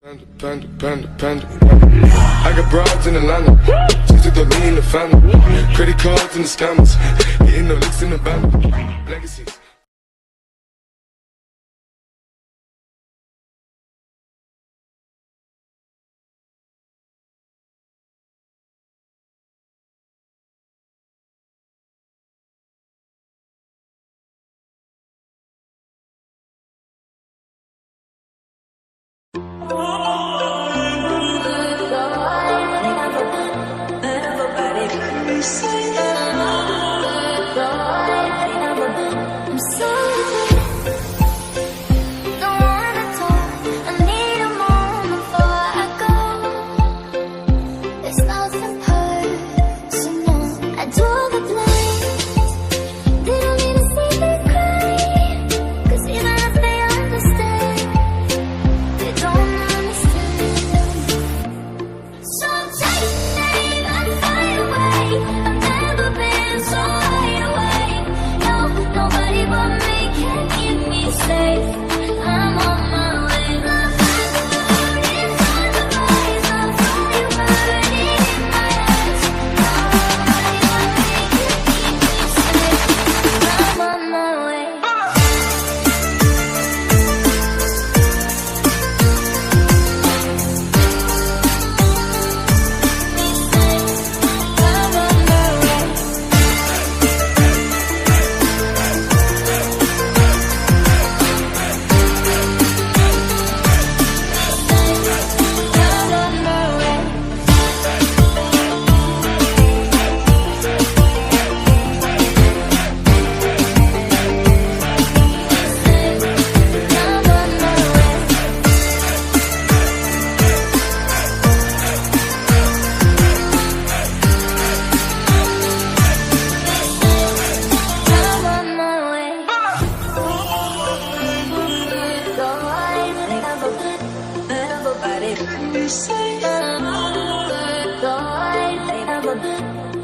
I got broads in Atlanta, just to throw me in the family. Credit cards and the scammers, hitting the licks in the band. Legacies.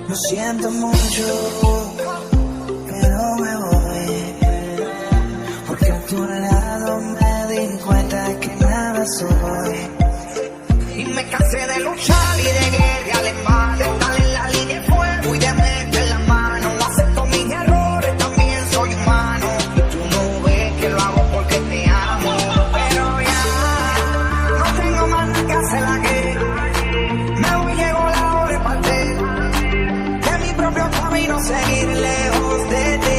Lo siento mucho, pero me voy, porque a tu lado me di cuenta que nada soy. Y me cansé de luchar y de guerrear en vano, de estar en la línea de fuego y de meter la mano. Acepto mis errores, también soy humano, y tú no ves que lo hago porque te amo. Pero ya no tengo más nada que hacer la guerra. Me voy, llegó la hora de partir de mi propio camino, seguir lejos de ti.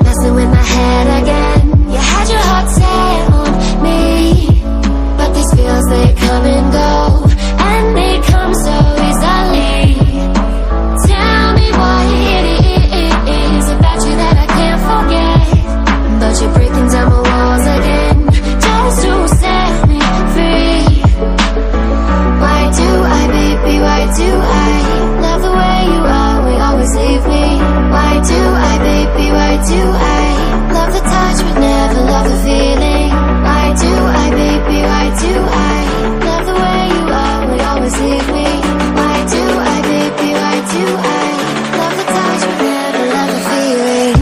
Messing with my head again. You had your heart set on me, but these feels, they come and go, and they come so easily. Tell me what it is about you that I can't forget, but you're breaking down my walls again, just to set me free. Why do I, baby, why do I love the way you are, we always leave me? Why do I, baby, why do I love the touch but never love the feeling? Why do I, baby, why do I love the way you are, we always leave me? Why do I, baby, why do I love the touch but never love the feeling?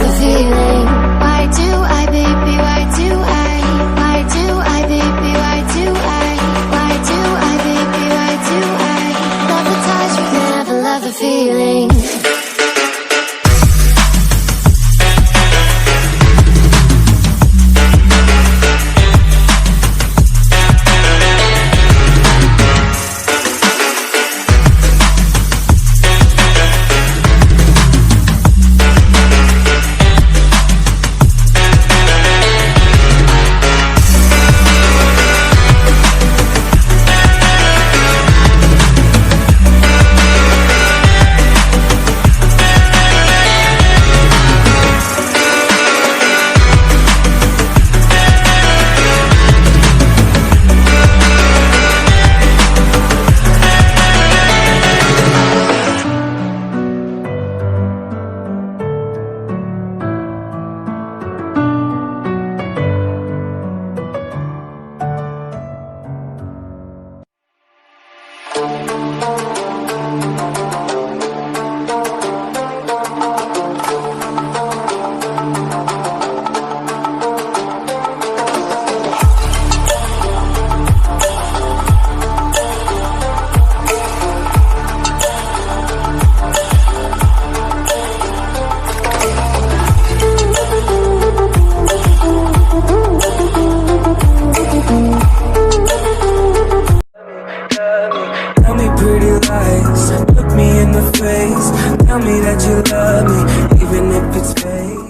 love the feeling. Why do I, baby, why do I? Why do I, baby, why do I? Why do I, baby, why do I? Love the touch, but never love the feeling. Tell me pretty lies, look me in the face. Tell me that you love me, even if it's fake.